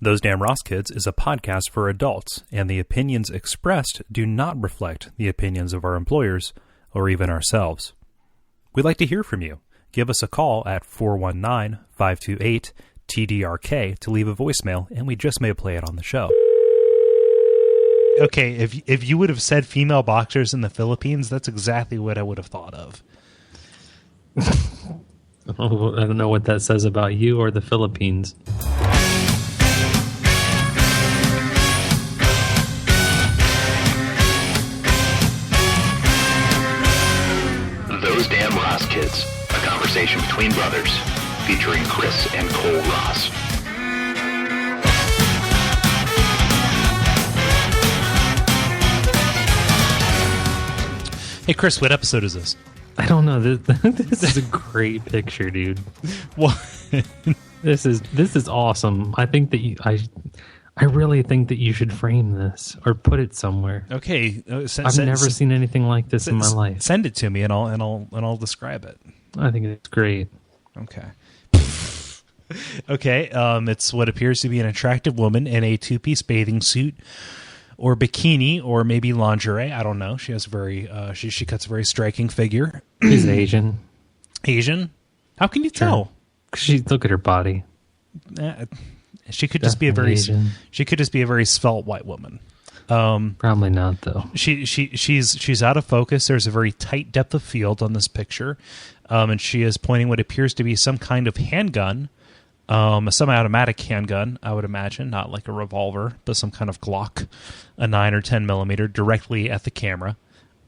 Those Damn Ross Kids is a podcast for adults, and the opinions expressed do not reflect the opinions of our employers or even ourselves. We'd like to hear from you. Give us a call at 419-528-TDRK to leave a voicemail, and we just may play it on the show. Okay, if you would have said female boxers in the Philippines, that's exactly what I would have thought of. I don't know what that says about you or the Philippines. Those Damn Ross Kids, a conversation between brothers, featuring Chris and Cole Ross. Hey, Chris, what episode is this? I don't know. This is a great picture, dude. What? This is awesome. I think that I really think that you should frame this or put it somewhere. Okay, I've never seen anything like this in my life. Send it to me, and I'll describe it. I think it's great. Okay. Okay. It's what appears to be an attractive woman in a two-piece bathing suit or bikini or maybe lingerie. I don't know. She has she cuts a very striking figure. She's Asian. Asian? How can you tell? Look at her body. She could just be a very Asian. She could just be a very svelte white woman. Probably not, though. She's out of focus. There's a very tight depth of field on this picture, and she is pointing what appears to be some kind of handgun, a semi-automatic handgun, I would imagine, not like a revolver, but some kind of Glock, a 9 or 10 millimeter, directly at the camera.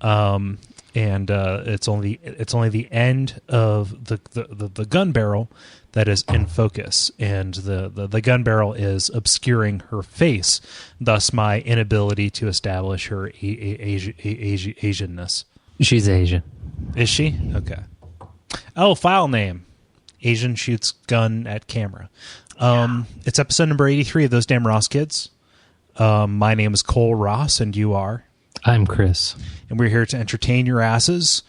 And it's only the end of the gun barrel that is in focus, and the gun barrel is obscuring her face, thus my inability to establish her Asianness. She's Asian. Is she? Okay. Oh, file name. Asian shoots gun at camera. It's episode number 83 of Those Damn Ross Kids. My name is Cole Ross, and you are? I'm Chris. And we're here to entertain your asses.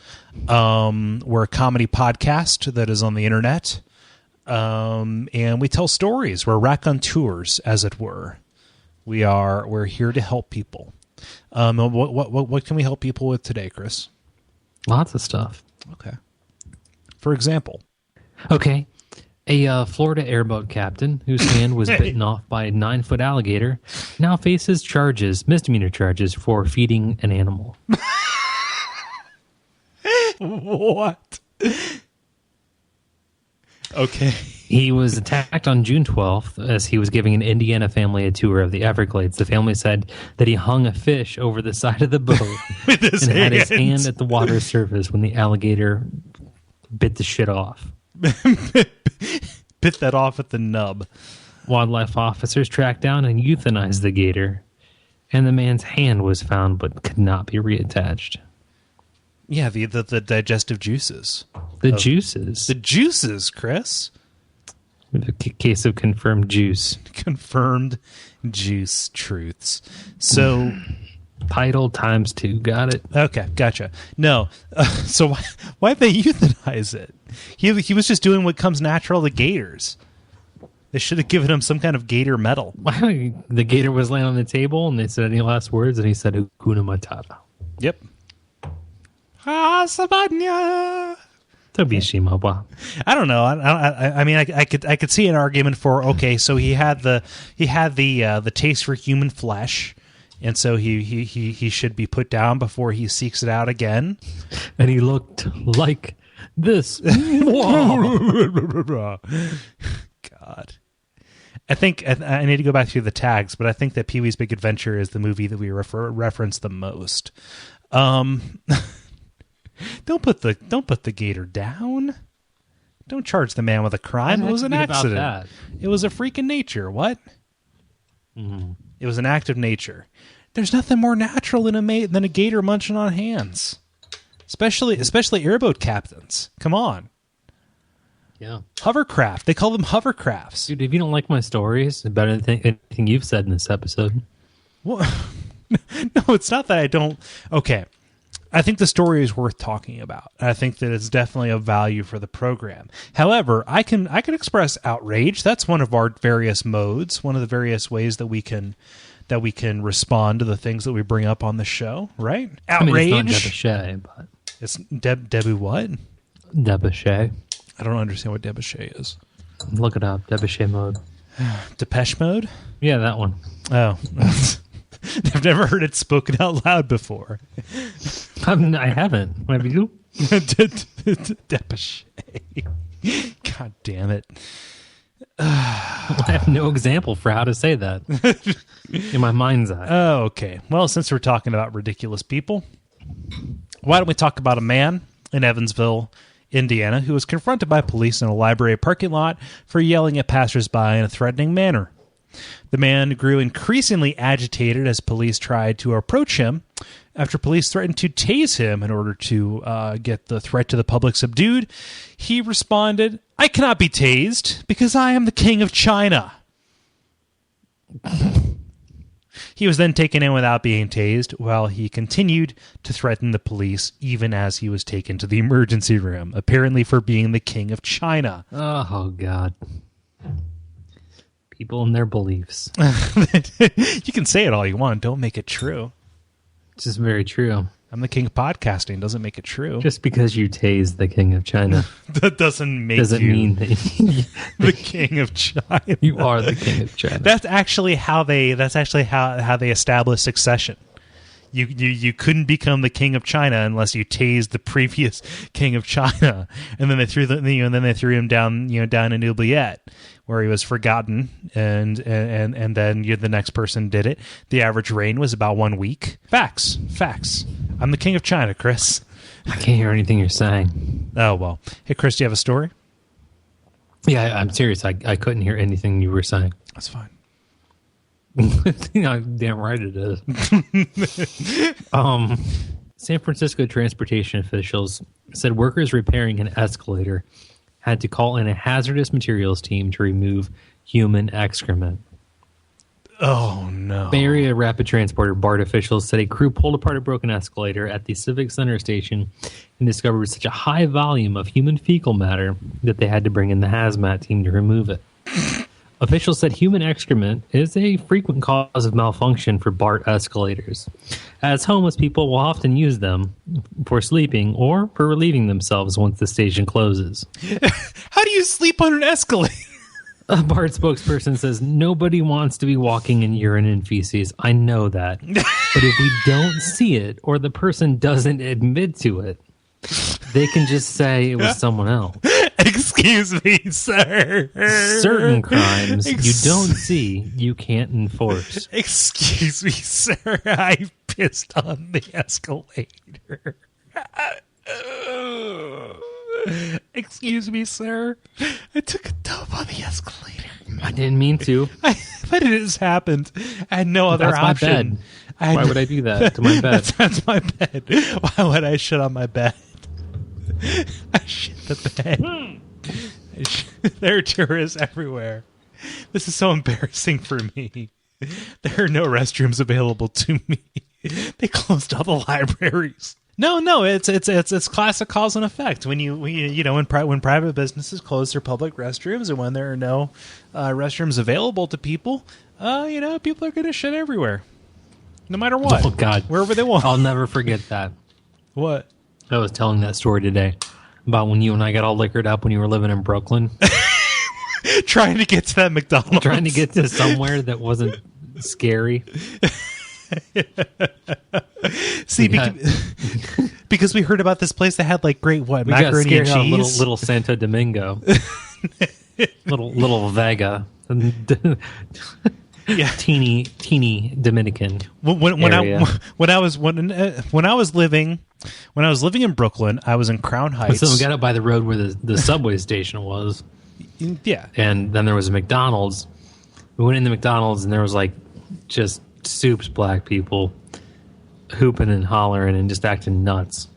We're a comedy podcast that is on the internet. And we tell stories. We're raconteurs, as it were. We're here to help people. What can we help people with today, Chris? Lots of stuff. Okay. For example. Okay. A Florida airboat captain whose hand was bitten off by a 9-foot alligator now faces misdemeanor charges for feeding an animal. What? Okay. He was attacked on June 12th as he was giving an Indiana family a tour of the Everglades. The family said that he hung a fish over the side of the boat With his and had his hands. hand at the water surface when the alligator bit the shit off. Bit that off at the nub. Wildlife officers tracked down and euthanized the gator, and the man's hand was found but could not be reattached. Yeah, the digestive juices. The juices. The juices, Chris. A case of confirmed juice. Confirmed juice truths. So... Title times 2. Got it. Okay, gotcha. No, so why'd they euthanize it? He was just doing what comes natural to gators. They should have given him some kind of gator medal. The gator was laying on the table, and they said any last words, and he said Hakuna Matata. Yep. Sabanya. Tobishimawa. I don't know. I mean, I could see an argument for, okay, so he had the taste for human flesh. And so he should be put down before he seeks it out again. And he looked like this. God. I think I need to go back through the tags, but I think that Pee-wee's Big Adventure is the movie that we reference the most. Don't put the gator down. Don't charge the man with a crime. It was an accident. It was a freak of nature. What? Mm-hmm. It was an act of nature. There's nothing more natural than a gator munching on hands, especially airboat captains. Come on. Yeah. Hovercraft. They call them hovercrafts. Dude, if you don't like my stories about anything you've said in this episode. Well, no, it's not that I don't. Okay. I think the story is worth talking about. I think that it's definitely of value for the program. However, I can express outrage. That's one of our various modes, one of the various ways that we can respond to the things that we bring up on the show, right? Outrage. I mean, it's not debauché, but it's Debbie what? Debauché. I don't understand what debauché is. Look it up. Debauché mode. Depeche Mode? Yeah, that one. Oh. I've never heard it spoken out loud before. I haven't. Have you? Depeche. God damn it. I have no example for how to say that in my mind's eye. Oh, okay. Well, since we're talking about ridiculous people, why don't we talk about a man in Evansville, Indiana, who was confronted by police in a library parking lot for yelling at passersby in a threatening manner. The man grew increasingly agitated as police tried to approach him. After police threatened to tase him in order to get the threat to the public subdued, he responded, "I cannot be tased because I am the king of China." He was then taken in without being tased, while he continued to threaten the police even as he was taken to the emergency room, apparently for being the king of China. Oh, God. People and their beliefs. You can say it all you want. Don't make it true. This is very true. I'm the king of podcasting. Doesn't make it true. Just because you tase the king of China that doesn't make doesn't you mean that the king of China. You are the king of China. That's actually how they establish succession. You couldn't become the king of China unless you tased the previous king of China, and then they threw him down in oubliette, where he was forgotten, and then the next person did it. The average reign was about 1 week. Facts. I'm the king of China, Chris. I can't hear anything you're saying. Oh well. Hey, Chris, do you have a story? Yeah, I'm serious. I couldn't hear anything you were saying. That's fine. Damn right it is. San Francisco transportation officials said workers repairing an escalator had to call in a hazardous materials team to remove human excrement. Oh, no. Bay Area Rapid Transporter BART officials said a crew pulled apart a broken escalator at the Civic Center station and discovered such a high volume of human fecal matter that they had to bring in the hazmat team to remove it. Officials said human excrement is a frequent cause of malfunction for BART escalators, as homeless people will often use them for sleeping or for relieving themselves once the station closes. How do you sleep on an escalator? A BART spokesperson says, "Nobody wants to be walking in urine and feces. I know that. But if we don't see it or the person doesn't admit to it, they can just say it was someone else." Excuse me, sir. Certain crimes you don't see, you can't enforce. Excuse me, sir. I pissed on the escalator. Excuse me, sir. I took a dump on the escalator. I didn't mean to. But it has happened. I had no other option. My bed. Why would I do that to my bed? That's my bed. Why would I shit on my bed? I shit the bed. There are tourists everywhere. This is so embarrassing for me. There are no restrooms available to me. They closed all the libraries. No, it's classic cause and effect. When private businesses close their public restrooms, and when there are no restrooms available to people, people are going to shit everywhere, no matter what. Oh God, wherever they want. I'll never forget that. What? I was telling that story today about when you and I got all liquored up when you were living in Brooklyn, trying to get to that McDonald's, trying to get to somewhere that wasn't scary. See, because we heard about this place that had like great we macaroni and cheese, little Santo Domingo, little Vega, yeah, teeny Dominican. When I was living in Brooklyn, I was in Crown Heights. So we got up by the road where the subway station was. Yeah, and then there was a McDonald's. We went in the McDonald's and there was like just Soup's black people hooping and hollering and just acting nuts.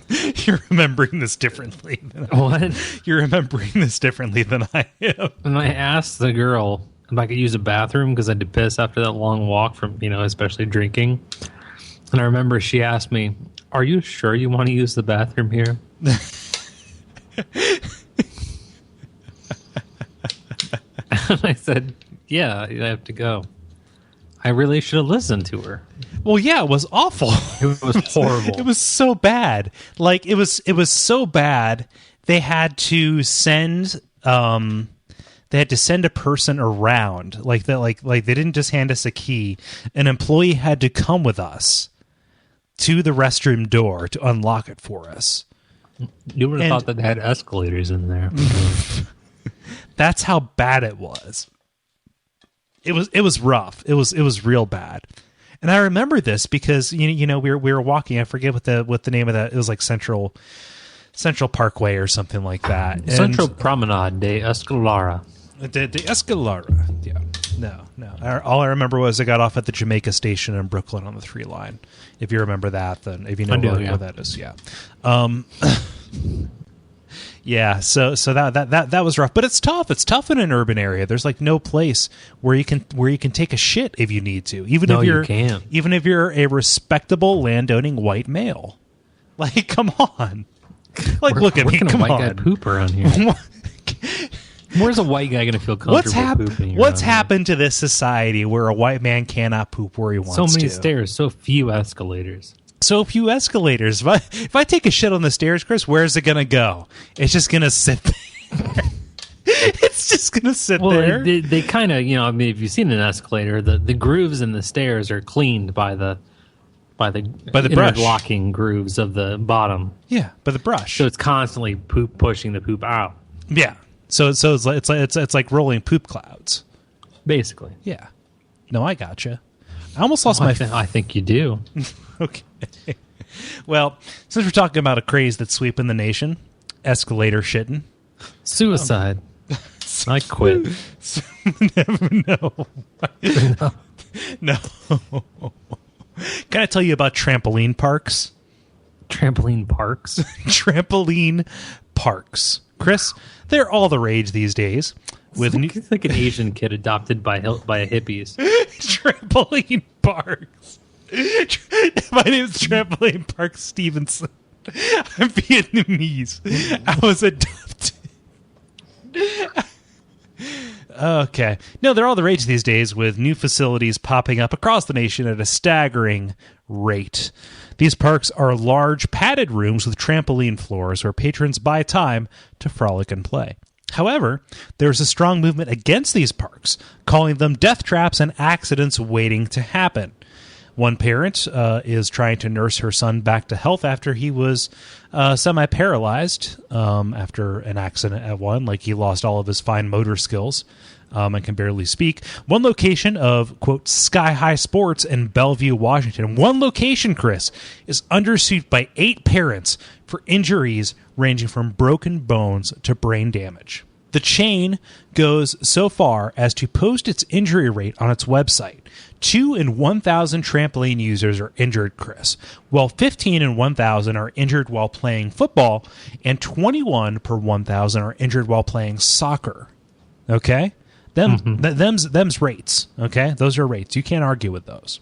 You're remembering this differently than what? You're remembering this differently than I am. And I asked the girl if I could use a bathroom because I had to piss after that long walk from, especially drinking. And I remember she asked me, "Are you sure you want to use the bathroom here?" And I said, "Yeah, I have to go." I really should have listened to her. Well, yeah, it was awful. It was horrible. It was so bad. Like it was so bad. They had to send a person around. Like that. Like they didn't just hand us a key. An employee had to come with us to the restroom door to unlock it for us. You would have thought that they had escalators in there. That's how bad it was. It was rough. It was real bad. And I remember this because we were walking. I forget what the name of that. It was like Central Parkway or something like that. And Central Promenade de Escalara. The Escalara. Yeah. No. All I remember was I got off at the Jamaica station in Brooklyn on the 3 line. If you remember that, then if you know where that is, yeah. Yeah, so that was rough, but it's tough. It's tough in an urban area. There's like no place where you can take a shit if you need to, even if you're a respectable landowning white male. Like, come on, like look at me, come on. White guy poop around here. Where's a white guy going to feel comfortable pooping? What's happened to this society where a white man cannot poop where he wants to? So many stairs, so few escalators. So few escalators. If I take a shit on the stairs, Chris, where's it going to go? It's just going to sit there. It's just going to sit there. They kind of, if you've seen an escalator, the grooves in the stairs are cleaned by the brush. Interlocking grooves of the bottom. Yeah, by the brush. So it's constantly pushing the poop out. Yeah. So it's like rolling poop clouds. Basically. Yeah. No, I gotcha. I almost lost my... I think you do. Okay. Well, since we're talking about a craze that's sweeping the nation, escalator shitting. Suicide. I quit. No. Can I tell you about trampoline parks? Trampoline parks? Trampoline parks. Chris, they're all the rage these days. It's like an Asian kid adopted by hippies. Trampoline parks. My name is Trampoline Park Stevenson. I'm Vietnamese. I was adopted. Okay. No, they're all the rage these days with new facilities popping up across the nation at a staggering rate. These parks are large padded rooms with trampoline floors where patrons buy time to frolic and play. However, there's a strong movement against these parks, calling them death traps and accidents waiting to happen. One parent is trying to nurse her son back to health after he was semi-paralyzed after an accident at one. Like, he lost all of his fine motor skills and can barely speak. One location of, quote, Sky High Sports in Bellevue, Washington. One location, Chris, is undersued by 8 parents for injuries ranging from broken bones to brain damage. The chain goes so far as to post its injury rate on its website. 2 in 1,000 trampoline users are injured, Chris, while 15 in 1,000 are injured while playing football, and 21 per 1,000 are injured while playing soccer. Okay? Them's rates. Okay? Those are rates. You can't argue with those.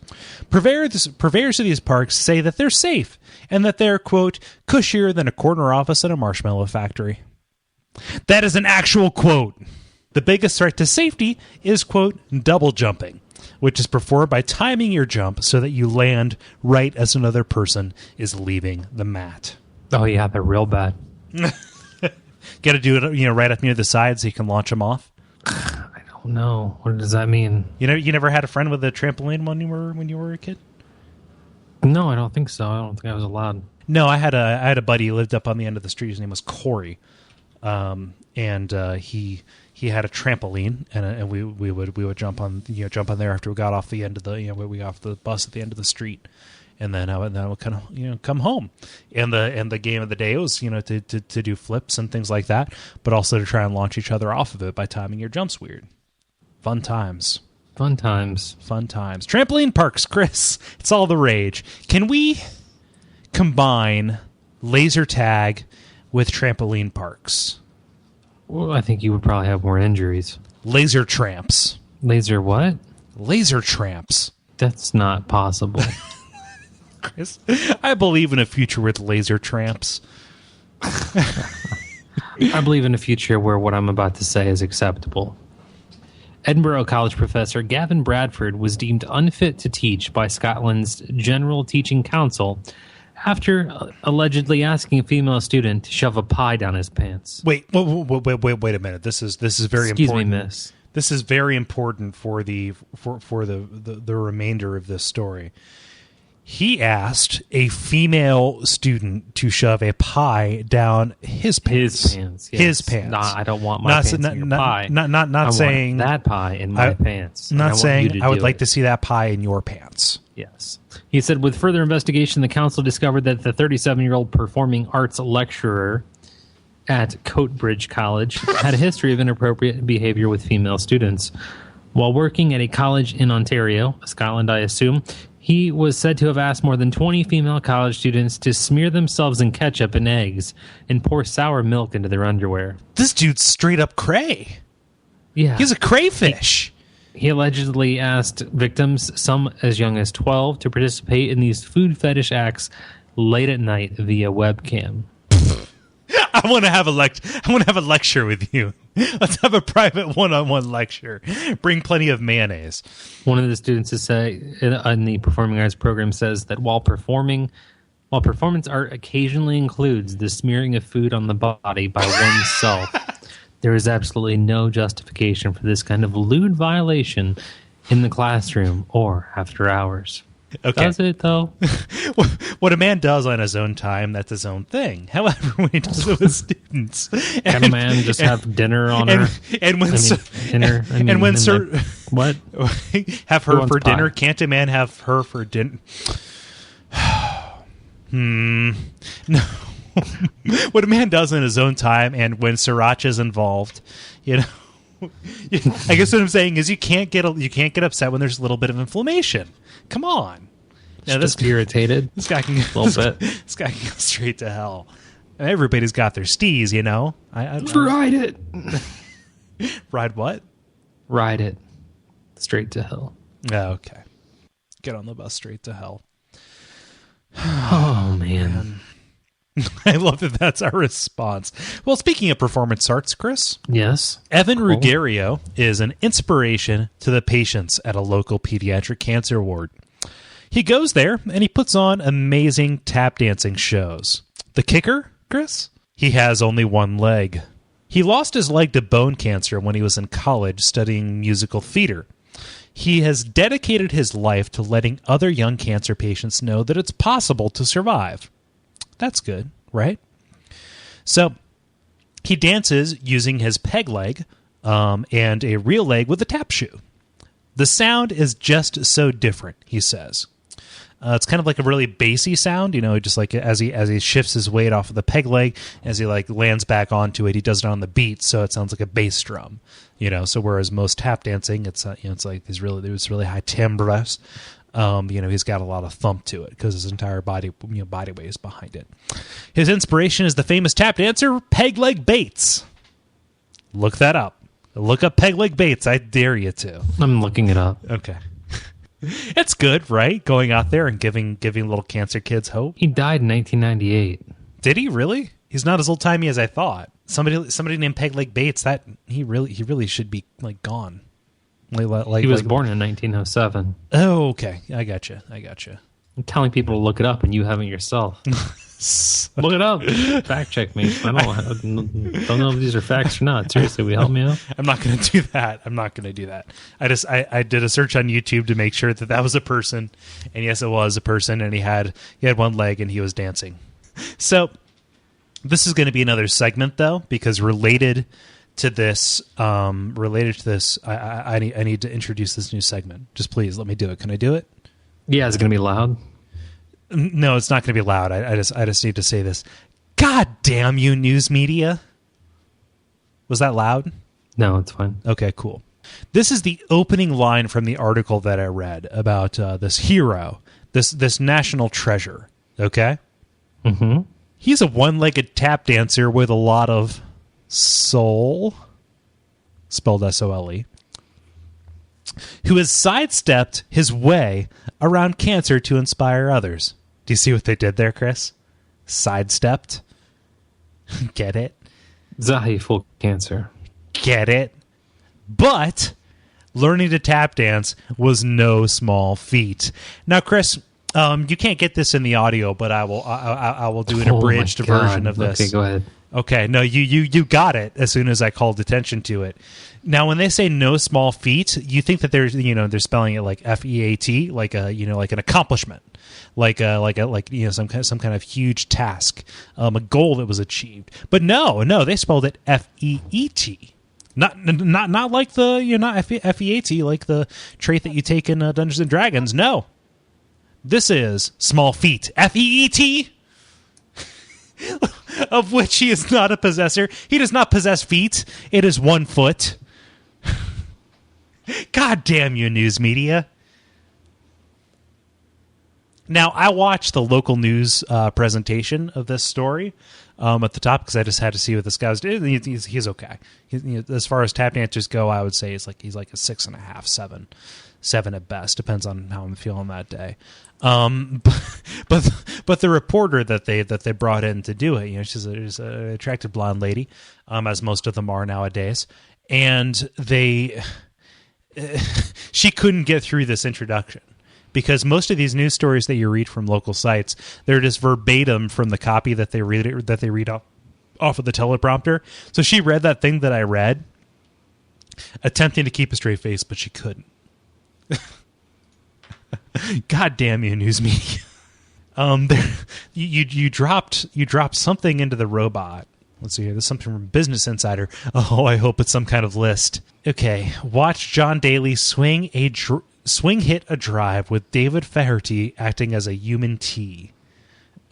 Purveyors of these parks say that they're safe and that they're, quote, cushier than a corner office at a marshmallow factory. That is an actual quote. The biggest threat to safety is, quote, double jumping, which is performed by timing your jump so that you land right as another person is leaving the mat. Oh, yeah, they're real bad. Got to do it, right up near the side so you can launch them off. I don't know. What does that mean? You never had a friend with a trampoline when you were a kid? No, I don't think so. I don't think I was allowed. No, I had a buddy who lived up on the end of the street. His name was Corey, and he had a trampoline, and we would jump on there after we got off the end of we got off the bus at the end of the street, and then I would kind of come home, and the game of the day was to do flips and things like that, but also to try and launch each other off of it by timing your jumps weird. Fun times. Trampoline parks, Chris. It's all the rage. Can we combine laser tag with trampoline parks? Well, I think you would probably have more injuries. Laser tramps. Laser what? Laser tramps. That's not possible. Chris, I believe in a future with laser tramps. I believe in a future where what I'm about to say is acceptable. Edinburgh College professor Gavin Bradford was deemed unfit to teach by Scotland's General Teaching Council after allegedly asking a female student to shove a pie down his pants. Wait a minute. This is very Excuse important. me, miss. This is very important for the remainder of this story. He asked a female student to shove a pie down his pants. His pants. Yes. His pants. Nah, I don't want my pants in your pie. Not saying want that pie in my pants. Not saying I would like to see that pie in your pants. Yes. He said, with further investigation, the council discovered that the 37-year-old performing arts lecturer at Coatbridge College had a history of inappropriate behavior with female students. While working at a college in Ontario, Scotland, I assume, he was said to have asked more than 20 female college students to smear themselves in ketchup and eggs and pour sour milk into their underwear. This dude's straight up cray. Yeah. He's a crayfish. He allegedly asked victims, some as young as 12, to participate in these food fetish acts late at night via webcam. I want to have a lecture with you. Let's have a private one-on-one lecture. Bring plenty of mayonnaise. One of the students in the performing arts program says that while performance art occasionally includes the smearing of food on the body by oneself, there is absolutely no justification for this kind of lewd violation in the classroom or after hours. Okay. Does it, though? What a man does on his own time, that's his own thing. However, when he does it with students... Can a man just have dinner on her? What? Have her for dinner? Can't a man have her for dinner? No. What a man does in his own time, and when sriracha's involved, I guess what I'm saying is you can't get upset when there's a little bit of inflammation. Come on. Now, this irritated. This guy can a little bit. This guy can go straight to hell. Everybody's got their steez, Ride it. Ride what? Ride it. Straight to hell. Oh, okay. Get on the bus straight to hell. Oh, man. I love that that's our response. Well, speaking of performance arts, Chris. Yes. Evan Ruggiero is an inspiration to the patients at a local pediatric cancer ward. He goes there and he puts on amazing tap dancing shows. The kicker, Chris? He has only one leg. He lost his leg to bone cancer when he was in college studying musical theater. He has dedicated his life to letting other young cancer patients know that it's possible to survive. That's good, right? So he dances using his peg leg and a real leg with a tap shoe. The sound is just so different, he says. It's kind of like a really bassy sound, just like as he shifts his weight off of the peg leg, as he lands back onto it, he does it on the beat, so it sounds like a bass drum. So whereas most tap dancing, it's like there's really high timbres. He's got a lot of thump to it because his entire body weight is behind it. His inspiration is the famous tap dancer Peg Leg Bates. Look that up. Look up Peg Leg Bates. I dare you to. I'm looking it up. Okay. It's good, right? Going out there and giving little cancer kids hope. He died in 1998. Did he really? He's not as old timey as I thought. Somebody named Peg Leg Bates. That he really should be gone. He was born in 1907. Oh, okay. I got you. I'm telling people to look it up, and you haven't yourself. Look it up. Fact check me. I don't know if these are facts or not. Seriously, will you help me out? I'm not going to do that. I did a search on YouTube to make sure that was a person, and yes, it was a person, and he had one leg, and he was dancing. So this is going to be another segment, though, because related to this, I need to introduce this new segment. Just please let me do it. Can I do it? Yeah, is it going to be loud? No, it's not going to be loud. I just need to say this. God damn you, news media! Was that loud? No, it's fine. Okay, cool. This is the opening line from the article that I read about this hero, this national treasure. Okay. Mm-hmm. He's a one-legged tap dancer with a lot of soul, spelled S-O-L-E, who has sidestepped his way around cancer to inspire others. Do you see what they did there, Chris? Sidestepped. Get it? Zahi full cancer. Get it? But learning to tap dance was no small feat. Now, Chris, you can't get this in the audio, but I will do an abridged version of this. Okay, go ahead. Okay, no, you got it as soon as I called attention to it. Now, when they say no small feat, you think that they're spelling it like FEAT, like like an accomplishment, like some kind of huge task, a goal that was achieved. But no, they spelled it FEET. Not like the not FEAT, like the trait that you take in Dungeons and Dragons. No, this is small feet. FEET. Of which he is not a possessor. He does not possess feet. It is 1 foot. God damn you, news media. Now, I watched the local news presentation of this story at the top because I just had to see what this guy was doing. He's okay. As far as tap dancers go, I would say he's like a 6.5, 7 at best. Depends on how I'm feeling that day. But the reporter that they brought in to do it, she's an attractive blonde lady, as most of them are nowadays, and she couldn't get through this introduction because most of these news stories that you read from local sites, they're just verbatim from the copy that they read off of the teleprompter. So she read that thing that I read, attempting to keep a straight face, but she couldn't. God damn you, news media. You dropped something into the robot. Let's see here. There's something from Business Insider. Oh, I hope it's some kind of list. Okay, watch Jon Daly swing hit a drive with David Faherty acting as a human T.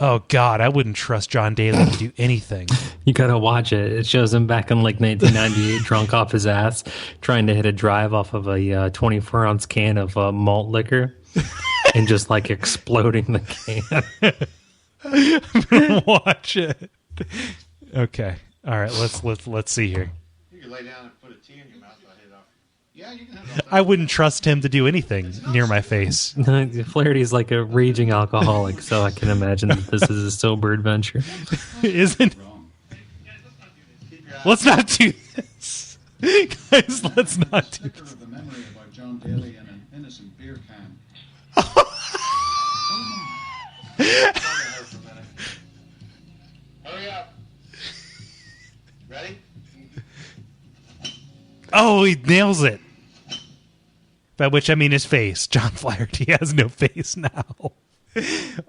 Oh God, I wouldn't trust Jon Daly to do anything. You gotta watch it. It shows him back in like 1998, drunk off his ass, trying to hit a drive off of a 24-ounce can of malt liquor, and just like exploding the can. I'm gonna watch it. Okay, all right. Let's see here. You can lay down and put a tea in your mouth. I'll hit it off. Yeah, you can hit it off. I wouldn't trust him to do anything near my face. Flaherty's like a raging alcoholic, so I can imagine that this is a sober adventure. Isn't? Let's not do this, guys. Let's not do this. The memory about Jon Daly and an innocent beer can. Hurry up. Ready? Oh, he nails it. By which I mean his face. John Flaherty has no face now.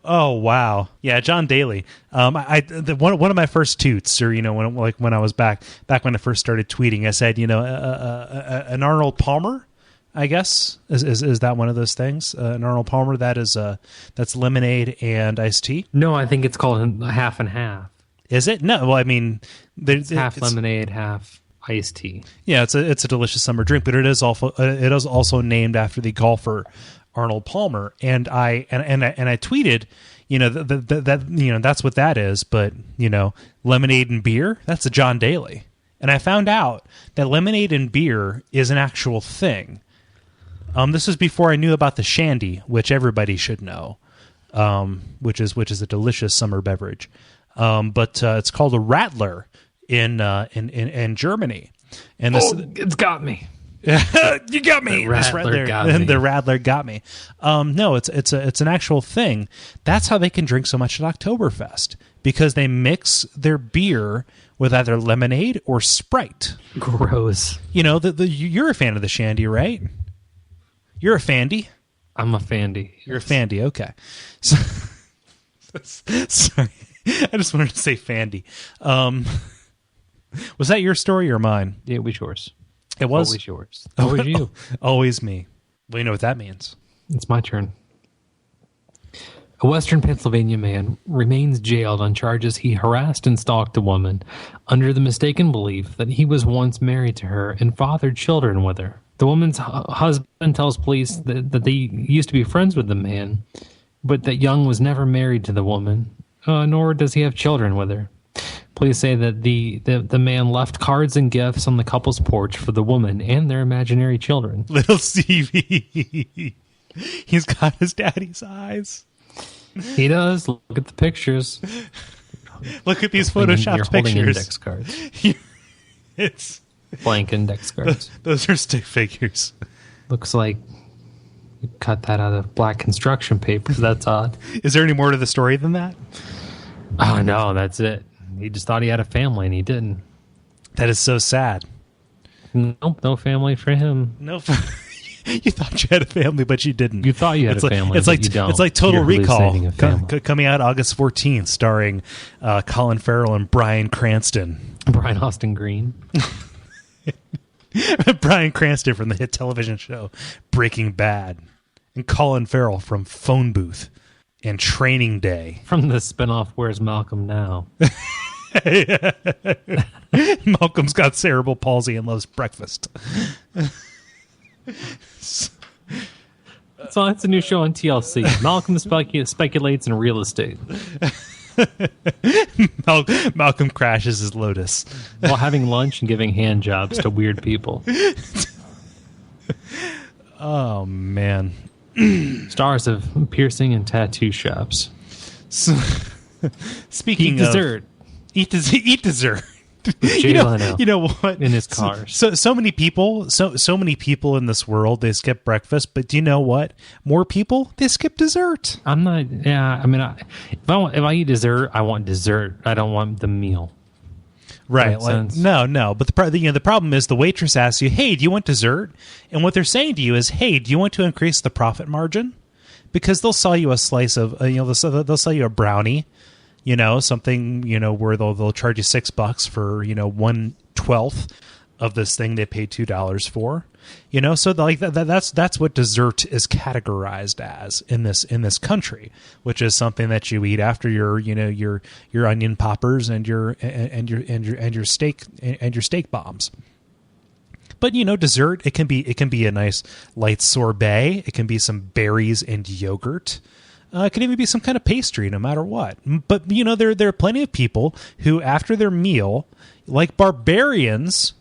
Oh wow, yeah, Jon Daly. One of my first toots, or when I was back when I first started tweeting, I said an Arnold Palmer, I guess is that one of those things? An Arnold Palmer that's lemonade and iced tea. No, I think it's called half and half. Is it? No, well I mean, it's lemonade, half iced tea. Yeah, it's a delicious summer drink, but it is also named after the golfer Arnold Palmer, and I tweeted, that that's what that is, but lemonade and beer, that's a Jon Daly, and I found out that lemonade and beer is an actual thing. This was before I knew about the shandy, which everybody should know, which is a delicious summer beverage, but it's called a Radler in Germany, and this it's got me. You got me. The Radler got me. The Radler got me. No, it's an actual thing. That's how they can drink so much at Oktoberfest, because they mix their beer with either lemonade or Sprite. Gross. You're a fan of the shandy, right? You're a fandy. I'm a fandy. You're a fandy. Okay. So, sorry, I just wanted to say fandy. Was that your story or mine? It was yours. It was always yours. Always you. Always me. Well, you know what that means. It's my turn. A Western Pennsylvania man remains jailed on charges he harassed and stalked a woman under the mistaken belief that he was once married to her and fathered children with her. The woman's husband tells police that they used to be friends with the man, but that Young was never married to the woman, nor does he have children with her. Police say that the man left cards and gifts on the couple's porch for the woman and their imaginary children. Little Stevie. He's got his daddy's eyes. He does. Look at the pictures. Look at these You're photoshopped holding pictures. index cards. It's Blank index cards. those are stick figures. Looks like you cut that out of black construction paper. That's odd. Is there any more to the story than that? Oh, no, that's it. He just thought he had a family, and he didn't. That is so sad. Nope, no family for him. No, you thought you had a family, but you didn't. You thought you had It's a like, family, it's but like you don't. It's like Total You're Recall hallucinating a family. coming out August 14th, starring Colin Farrell and Bryan Cranston. Brian Austin Green. Bryan Cranston from the hit television show Breaking Bad, and Colin Farrell from Phone Booth and Training Day. From the spinoff Where's Malcolm Now? Malcolm's got cerebral palsy and loves breakfast. So it's a new show on TLC. Malcolm speculates in real estate Malcolm crashes his Lotus. while having lunch and giving hand jobs to weird people. Oh, man. Stars of piercing and tattoo shops. So, speaking Eat dessert. Eat dessert. Jay Leno You know what? in his cars. So many people, so many people in this world, they skip breakfast. But do you know what? More people, they skip dessert. I'm not. Yeah, I mean, if I eat dessert, I want dessert. I don't want the meal. Right? Makes Like, sense. no. But the problem is the waitress asks you, "Hey, do you want dessert?" And what they're saying to you is, "Hey, do you want to increase the profit margin?" Because they'll sell you a slice of, they'll sell you a brownie. Something, where they'll charge you $6 for, 1/12 of this thing they paid $2 for, so like that's what dessert is categorized as in this country, which is something that you eat after your onion poppers and your steak bombs. But dessert, it can be a nice light sorbet. It can be some berries and yogurt. It could even be some kind of pastry, no matter what. But there are plenty of people who, after their meal, like barbarians,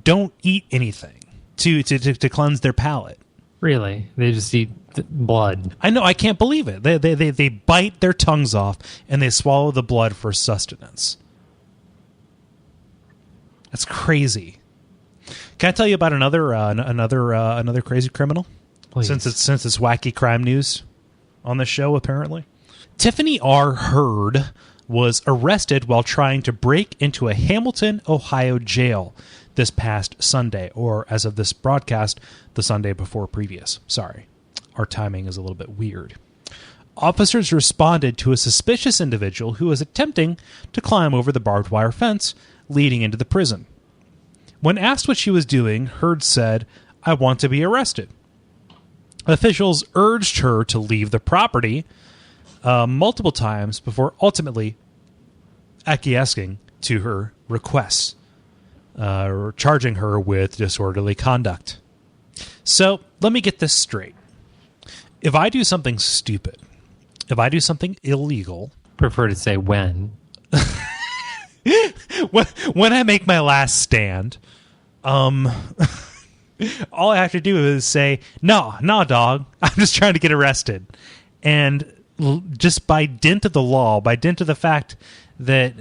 don't eat anything to cleanse their palate. Really, they just eat blood. I know. I can't believe it. They bite their tongues off and they swallow the blood for sustenance. That's crazy. Can I tell you about another crazy criminal? Please. Since it's wacky crime news on the show, apparently. Tiffany R. Hurd was arrested while trying to break into a Hamilton, Ohio jail this past Sunday, or as of this broadcast, the Sunday before previous. Sorry, our timing is a little bit weird. Officers responded to a suspicious individual who was attempting to climb over the barbed wire fence leading into the prison. When asked what she was doing, Hurd said, "I want to be arrested." Officials urged her to leave the property multiple times before ultimately acquiescing to her requests, charging her with disorderly conduct. So let me get this straight. If I do something stupid, if I do something illegal, Prefer to say when. when I make my last stand, all I have to do is say, no, dog, I'm just trying to get arrested. And just by dint of the law, by dint of the fact that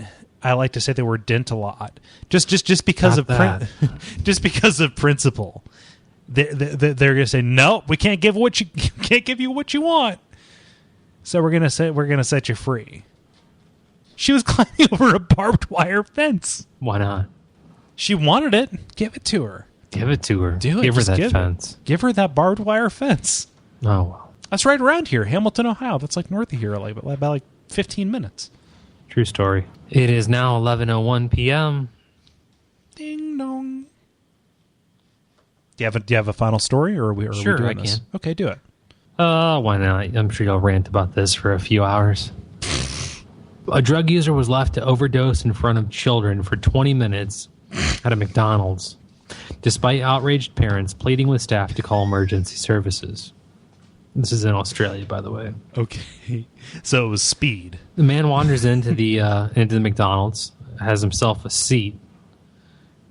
I like to say the word dint a lot, just because Not of that. just because of principle, they're going to say, no, we can't give you what you want. So we're going to set you free. She was climbing over a barbed wire fence. Why not? She wanted it. Give it to her. Give it to her. Do it. Give her Just that give fence. Give her that barbed wire fence. Oh, well. That's right around here, Hamilton, Ohio. That's like north of here, about 15 minutes. True story. It is now 11:01 p.m. Ding dong. Do you have a final story, or are we Sure, doing I this? can. Okay, do it. Why not? I'm sure you'll rant about this for a few hours. A drug user was left to overdose in front of children for 20 minutes at a McDonald's, despite outraged parents pleading with staff to call emergency services. This is in Australia, by the way. Okay, so it was speed. The man wanders into the McDonald's, has himself a seat,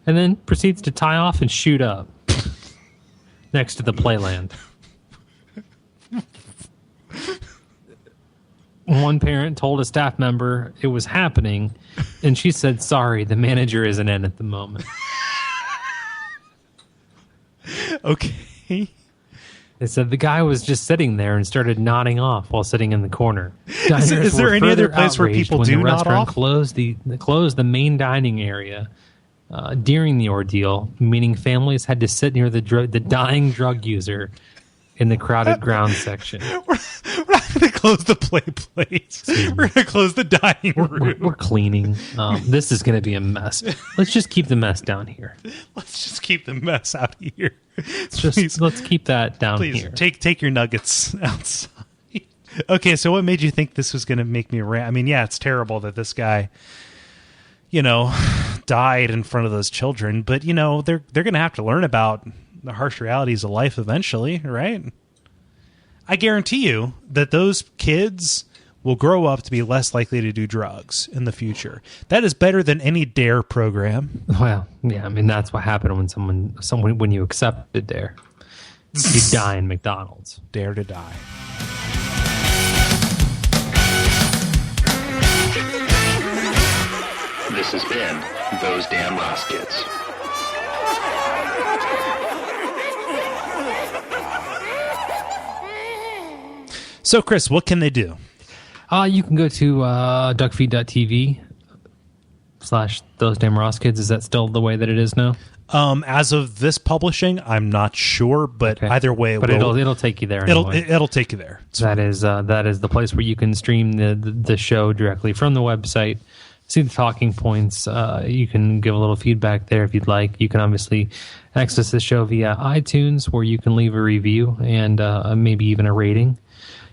and then proceeds to tie off and shoot up next to the playland. One parent told a staff member it was happening, and she said, "Sorry, the manager isn't in at the moment." Okay. They said the guy was just sitting there and started nodding off while sitting in the corner. Is there any other place where people do nod off? Closed the main dining area during the ordeal, meaning families had to sit near the dying drug user in the crowded ground section. We're not going to close the play place. We're going to close the dining room. We're cleaning. This is going to be a mess. Let's just keep the mess down here. Let's just keep the mess out here. Let's keep that down here. Take your nuggets outside. Okay, so what made you think this was going to make me rant? I mean, yeah, it's terrible that this guy, died in front of those children, but they're going to have to learn about the harsh realities of life eventually, right? I guarantee you that those kids will grow up to be less likely to do drugs in the future. That is better than any DARE program. Well, yeah, I mean, that's what happened when you accept the DARE. You die in McDonald's. Dare to die. This has been Those Damn Ross Kids. So, Chris, what can they do? You can go to Duckfeed.tv /Those Damn Ross Kids. Is that still the way that it is now? As of this publishing, I'm not sure, but either way, it'll take you there. Anyway. It'll take you there. That is the place where you can stream the show directly from the website. See the talking points. You can give a little feedback there if you'd like. You can obviously access the show via iTunes, where you can leave a review and maybe even a rating.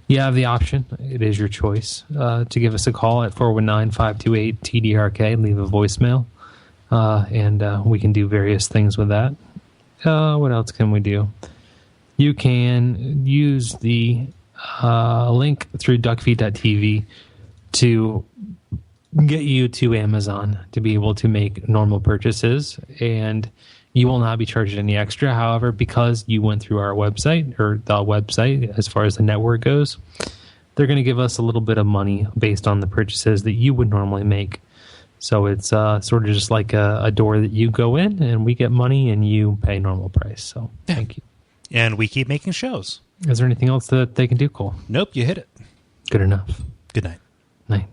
You have the option. It is your choice to give us a call at 419-528-TDRK. Leave a voicemail, and we can do various things with that. What else can we do? You can use the link through Duckfeed.tv to get you to Amazon to be able to make normal purchases, and you will not be charged any extra. However, because you went through our website, or the website as far as the network goes, they're going to give us a little bit of money based on the purchases that you would normally make. So it's sort of just like a door that you go in, and we get money, and you pay normal price. So thank you. And we keep making shows. Is there anything else that they can do, Cole? Nope, you hit it. Good enough. Good night. Night.